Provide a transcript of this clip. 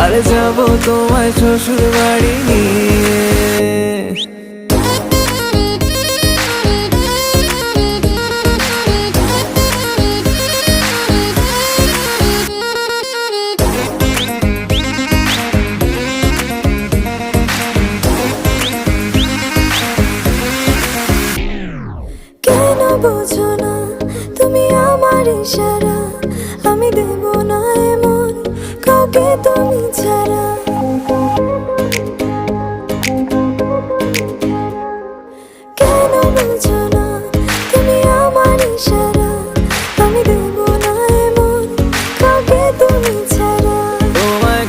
আরে যাবো তোমায় শ্বশুর বাড়ি নিয়ে। কেন বোঝো না তুমি আমার ইশারা, আমি দেব না এমন কাউকে তুমি ছাড়া।